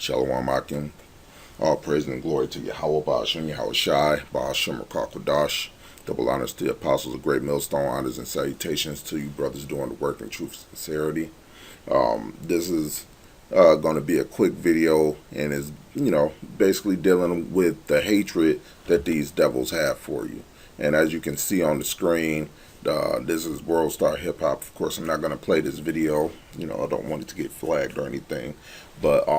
Shalom Akim. All praise and glory to Yahweh, Ba'ashem, Yahweh Shai, Ba'ashem, Rakakwadash. Double honors to the apostles of Great Millstone, honors and salutations to you brothers doing the work in truth and sincerity. This is going to be a quick video and is, basically dealing with the hatred that these devils have for you. And as you can see on the screen, this is World Star Hip Hop. Of course, I'm not going to play this video. I don't want it to get flagged or anything. But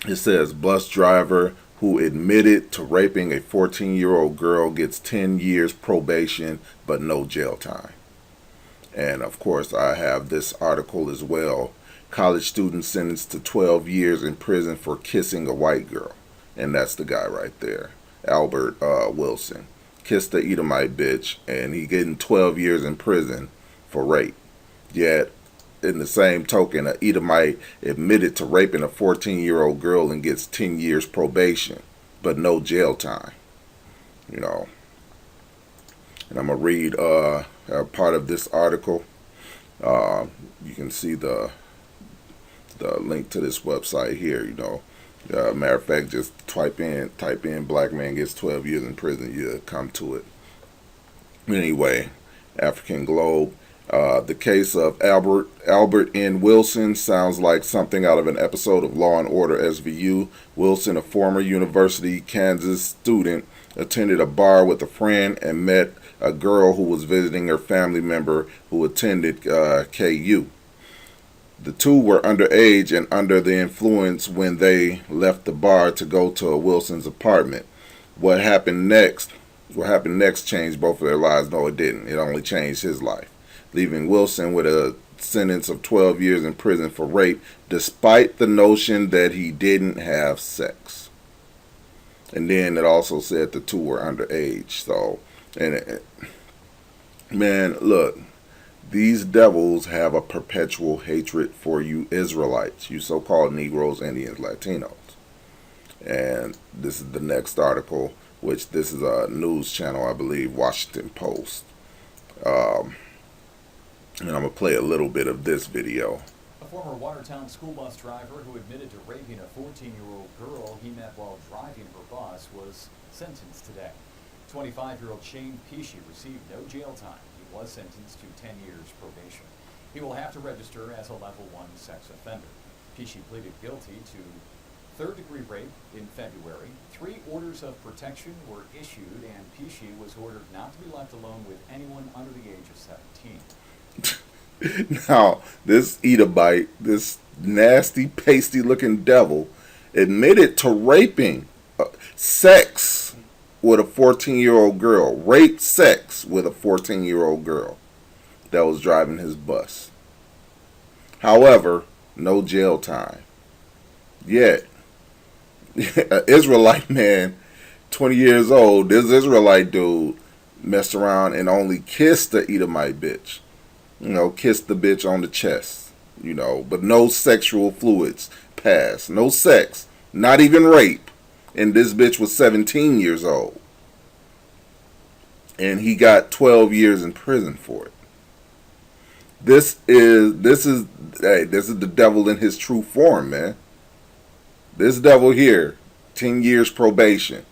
it says, bus driver who admitted to raping a 14-year-old girl gets 10 years probation but no jail time. And of course, I have this article as well. College student sentenced to 12 years in prison for kissing a white girl. And that's the guy right there, Albert Wilson. Kissed the Edomite bitch, and he getting 12 years in prison for rape. Yet, in the same token, an Edomite admitted to raping a 14-year-old girl and gets 10 years probation, but no jail time. And I'm going to read part of this article. You can see the link to this website here, matter of fact, just type in black man gets 12 years in prison, you'll come to it. Anyway, African Globe. The case of Albert N. Wilson sounds like something out of an episode of Law and Order SVU. Wilson, a former University Kansas student, attended a bar with a friend and met a girl who was visiting her family member who attended KU. The two were underage and under the influence when they left the bar to go to Wilson's apartment. What happened next changed both of their lives. No, it didn't. It only changed his life, leaving Wilson with a sentence of 12 years in prison for rape, despite the notion that he didn't have sex. And then it also said the two were underage. So, man, look. These devils have a perpetual hatred for you Israelites, you so-called Negroes, Indians, Latinos. And this is the next article, which this is a news channel, I believe, Washington Post. And I'm going to play a little bit of this video. A former Watertown school bus driver who admitted to raping a 14-year-old girl he met while driving her bus was sentenced today. 25-year-old Shane Pesci received no jail time. He was sentenced to 10 years probation. He will have to register as a level 1 sex offender. Pesci pleaded guilty to third-degree rape in February. 3 orders of protection were issued, and Pesci was ordered not to be left alone with anyone under the age of 17. Now, this Edomite, this nasty, pasty-looking devil, admitted to raping sex with a 14-year-old girl. Raped sex with a 14-year-old girl that was driving his bus. However, no jail time. Yet, an Israelite man, 20 years old, this Israelite dude messed around and only kissed the Edomite bitch. Kissed the bitch on the chest, but no sexual fluids passed. No sex. Not even rape. And this bitch was 17 years old. And he got 12 years in prison for it. This is the devil in his true form, man. This devil here, 10 years probation.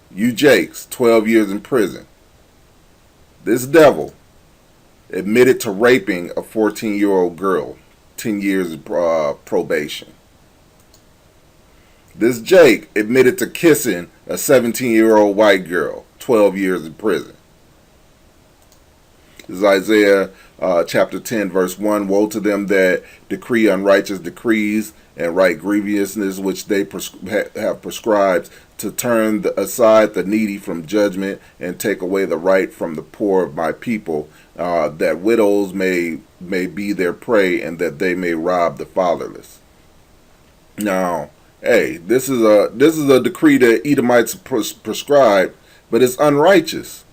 You Jakes, 12 years in prison. This devil admitted to raping a 14-year-old girl, 10 years probation. This Jake admitted to kissing a 17-year-old white girl, 12 years in prison. This is Isaiah chapter 10, verse 1. Woe to them that decree unrighteous decrees and write grievousness which they have prescribed, to turn aside the needy from judgment and take away the right from the poor of my people, that widows may be their prey and that they may rob the fatherless. Now, hey, this is a decree that Edomites prescribed, but it's unrighteous.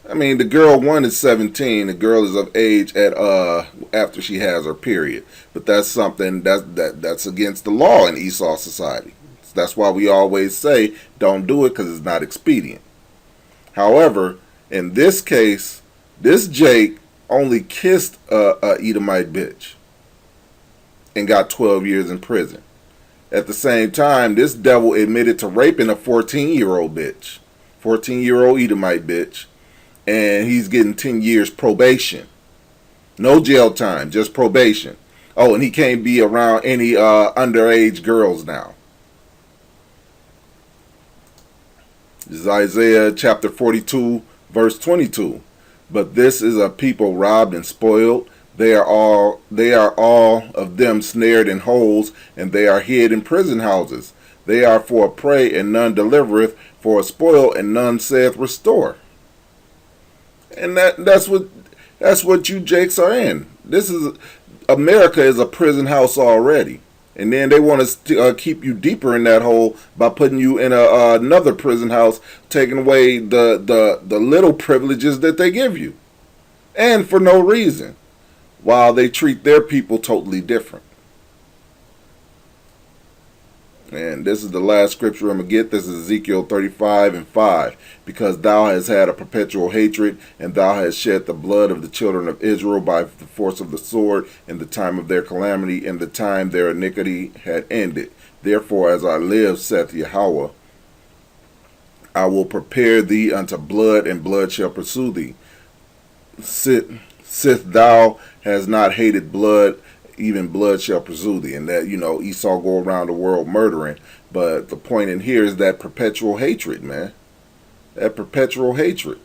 I mean, the girl one is 17. The girl is of age at after she has her period. But that's something that's against the law in Esau society. That's why we always say don't do it, because it's not expedient. However, in this case, this Jake only kissed a Edomite bitch. and got 12 years in prison. At the same time, this devil admitted to raping a 14-year-old bitch. 14-year-old Edomite bitch. And he's getting 10 years probation. No jail time, just probation. Oh, and he can't be around any underage girls now. This is Isaiah chapter 42, verse 22. But this is a people robbed and spoiled. They are all of them snared in holes, and they are hid in prison houses. They are for a prey, and none delivereth, for a spoil, and none saith restore. And that's what you jakes are in. This is America is a prison house already, and then they want to keep you deeper in that hole by putting you in another prison house, taking away the little privileges that they give you, and for no reason, while they treat their people totally different. And this is the last scripture I'm going to get. This is Ezekiel 35:5. Because thou hast had a perpetual hatred, and thou hast shed the blood of the children of Israel by the force of the sword in the time of their calamity, in the time their iniquity had ended. Therefore, as I live, saith Yahweh, I will prepare thee unto blood, and blood shall pursue thee. Sith thou hast not hated blood, even blood shall pursue thee. And that, Esau go around the world murdering. But the point in here is that perpetual hatred, man. That perpetual hatred.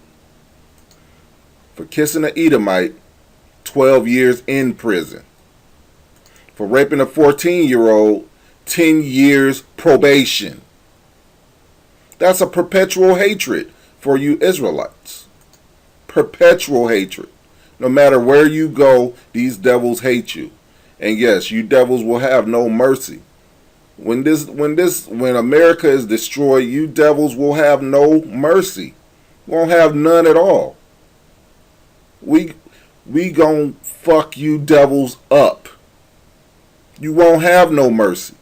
For kissing an Edomite, 12 years in prison. For raping a 14-year-old, 10 years probation. That's a perpetual hatred for you Israelites. Perpetual hatred. No matter where you go, these devils hate you. And yes, you devils will have no mercy. When America is destroyed, you devils will have no mercy. Won't have none at all. We gon' fuck you devils up. You won't have no mercy.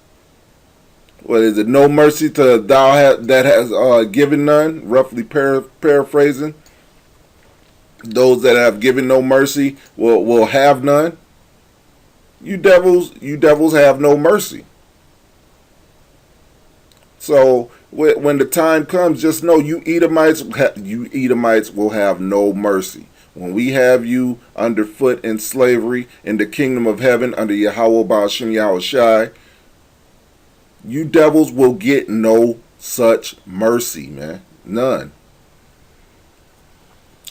What is it? No mercy to thou that has given none. Roughly paraphrasing. Those that have given no mercy will have none. You devils have no mercy. So when the time comes, just know you Edomites will have no mercy. When we have you underfoot in slavery in the kingdom of heaven under Yahweh Ba'ashem Yahushai, you devils will get no such mercy, man. None.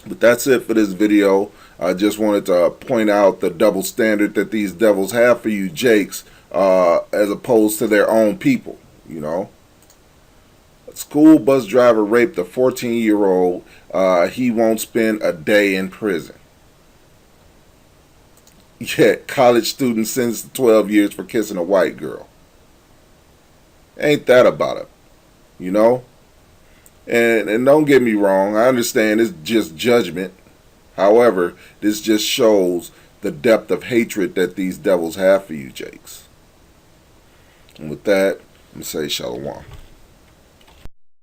But that's it for this video. I just wanted to point out the double standard that these devils have for you jakes, as opposed to their own people, A school bus driver raped a 14-year-old. He won't spend a day in prison. Yet college student sentenced to 12 years for kissing a white girl. Ain't that about it? And don't get me wrong, I understand it's just judgment. However, this just shows the depth of hatred that these devils have for you jakes. And with that, I'm going to say shalom.